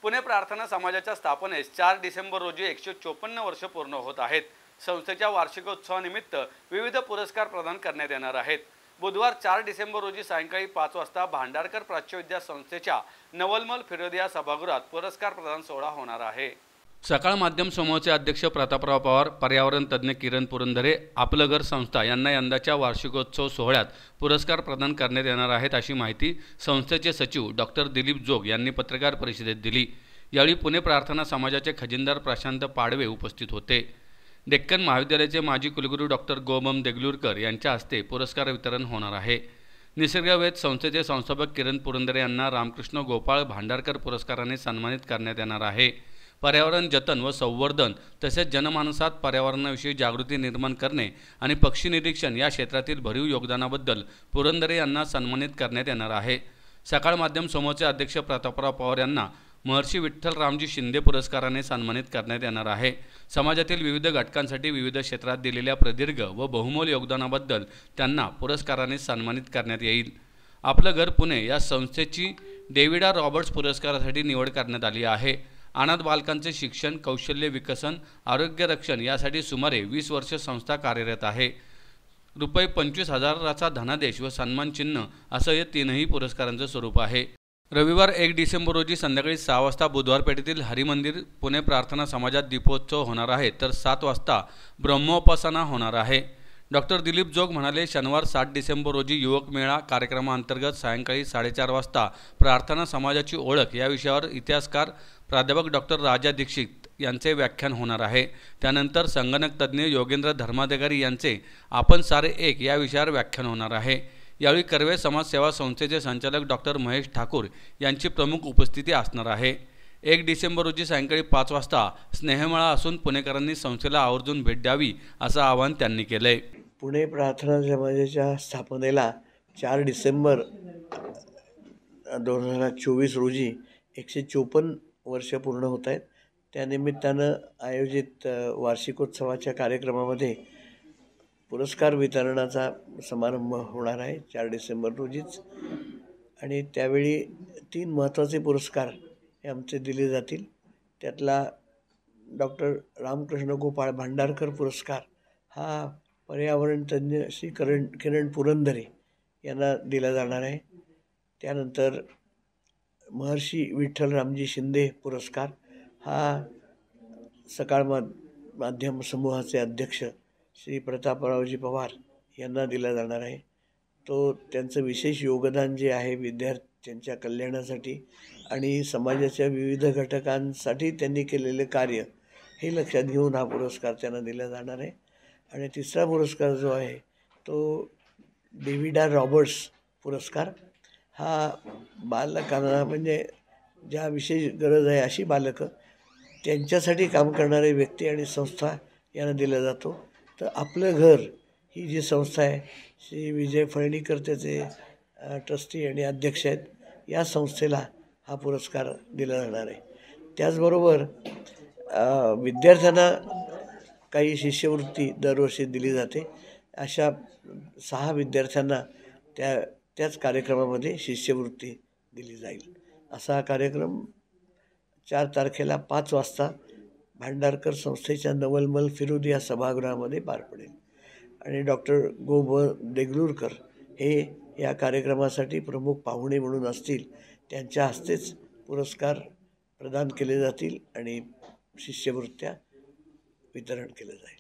पुणे प्रार्थना समाजाच्या स्थापनेस 4 डिसेंबर रोजी 154 वर्ष पूर्ण होत आहेत। संस्थेच्या वार्षिकोत्सवानिमित्त विविध पुरस्कार प्रदान करण्यात येणार आहेत। बुधवार 4 डिसेंबर रोजी सायंकाळी 5 वाजता भांडारकर प्राच्यविद्या संस्थेच्या नवलमल फिरोदिया सभागृहात पुरस्कार प्रदान सोहळा होणार आहे। सकाळ माध्यम समूहाचे अध्यक्ष प्रतापराव पवार, पर्यावरण तज्ज्ञ किरण पुरंदरे, आपलं घर संस्था यांना यंदाच्या वार्षिकोत्सव सोहळ्यात पुरस्कार प्रदान करण्यात येणार आहेत, अशी माहिती संस्थेचे सचिव डॉक्टर दिलीप जोग यांनी पत्रकार परिषदेत दिली। यावेळी पुणे प्रार्थना समाजाचे खजिनदार प्रशांत पाडवे उपस्थित होते। डेक्कन महाविद्यालयाचे माजी कुलगुरू डॉक्टर गोमम देगलूरकर यांच्या हस्ते पुरस्कार वितरण होणार आहे। निसर्गवेध संस्थेचे संस्थापक किरण पुरंदरे यांना रामकृष्ण गोपाळ भांडारकर पुरस्काराने सन्मानित करण्यात येणार आहे। पर्यावरण जतन व संवर्धन तसेच जनमानसात पर्यावरणाविषयी जागृती निर्माण करणे आणि पक्षी निरीक्षण या क्षेत्रातील भरीव योगदानाबद्दल पुरंदरे यांना सन्मानित करण्यात येणार आहे। सकाळ माध्यम समूहाचे अध्यक्ष प्रतापराव पवार यांना महर्षी विठ्ठल रामजी शिंदे पुरस्काराने सन्मानित करण्यात येणार आहे। समाजातील विविध घटकांसाठी विविध क्षेत्रात दिलेल्या प्रदीर्घ व बहुमोल योगदानाबद्दल त्यांना पुरस्काराने सन्मानित करण्यात येईल। आपलं घर पुणे या संस्थेची डेव्हिड आर रॉबर्ट्स पुरस्कारासाठी निवड करण्यात आली आहे। अनाथ बालकांचे शिक्षण, कौशल्य विकसन, आरोग्य रक्षण यासाठी सुमारे 20 वर्ष संस्था कार्यरत आहे। रुपये 25,000चा धनादेश व सन्मान चिन्ह असं हे तीनही पुरस्कारांचं स्वरूप आहे। रविवार 1 डिसेंबर रोजी संध्याकाळी 6 वाजता बुधवार पेठेतील हरिमंदिर पुणे प्रार्थना समाजात दीपोत्सव होणार आहे, तर 7 वाजता ब्रह्मोपासना होणार आहे। डॉक्टर दिलीप जोग म्हणाले, शनिवार 7 डिसेंबर रोजी युवक मेळा कार्यक्रमाअंतर्गत सायंकाळी 4:30 वाजता प्रार्थना समाजाची ओळख या विषयावर इतिहासकार प्राध्यापक डॉक्टर राजा दीक्षित यांचे व्याख्यान होणार आहे। त्यानंतर संगणक तज्ज्ञ योगेंद्र धर्माधिकारी यांचे आपण सारे एक या विषयावर व्याख्यान होणार आहे। यावेळी कर्वे समाज सेवा संस्थेचे संचालक डॉक्टर महेश ठाकूर यांची प्रमुख उपस्थिती असणार आहे। 1 डिसेंबर रोजी सायंकाळी 5 वाजता स्नेहमेळा असून पुणेकरांनी संस्थेला आवर्जून भेट द्यावी असं आवाहन त्यांनी केलंय। पुणे प्रार्थना समाजाच्या स्थापनेला 4 डिसेंबर 2024 रोजी 154 वर्ष पूर्ण होत आहेत। त्यानिमित्तानं आयोजित वार्षिकोत्सवाच्या कार्यक्रमामध्ये पुरस्कार वितरणाचा समारंभ होणार आहे 4 डिसेंबर रोजीच। आणि त्यावेळी 3 महत्त्वाचे पुरस्कार हे आमचे दिले जातील। त्यातला डॉक्टर रामकृष्ण गोपाळ भांडारकर पुरस्कार हा पर्यावरण तज्ज्ञ श्री किरण पुरंदरे यांना दिला जाणार आहे। त्यानंतर महर्षी विठ्ठल रामजी शिंदे पुरस्कार हा सकाळ माध्यम समूहाचे अध्यक्ष श्री प्रतापरावजी पवार यांना दिला जाणार आहे। तो त्यांचं विशेष योगदान जे आहे विद्यार्थ्यांच्या कल्याणासाठी आणि समाजाच्या विविध घटकांसाठी त्यांनी केलेले कार्य हे लक्षात घेऊन हा पुरस्कार त्यांना दिला जाणार आहे। आणि तिसरा पुरस्कार जो आहे तो डेव्हिड आर रॉबर्ट्स पुरस्कार हा बालकांना म्हणजे ज्या विशेष गरज आहे अशी बालकं त्यांच्यासाठी काम करणारे व्यक्ती आणि संस्था यांना दिला जातो। तर आपलं घर ही जी संस्था आहे श्री विजय फळणीकर त्याचे ट्रस्टी आणि अध्यक्ष आहेत, या संस्थेला हा पुरस्कार दिला जाणार आहे। त्याचबरोबर विद्यार्थ्यांना काही शिष्यवृत्ती दरवर्षी दिली जाते। अशा 6 विद्यार्थ्यांना त्याच कार्यक्रमामध्ये शिष्यवृत्ती दिली जाईल। असा हा कार्यक्रम 4 तारखेला 5 वाजता भांडारकर संस्थेच्या नवलमल फिरोदिया सभागृहामध्ये पार पडेल। आणि डॉक्टर गोमम देगलूरकर हे या कार्यक्रमासाठी प्रमुख पाहुणे म्हणून असतील। त्यांच्या हस्तेच पुरस्कार प्रदान केले जातील आणि शिष्यवृत्त्या वितरण केलं जाईल।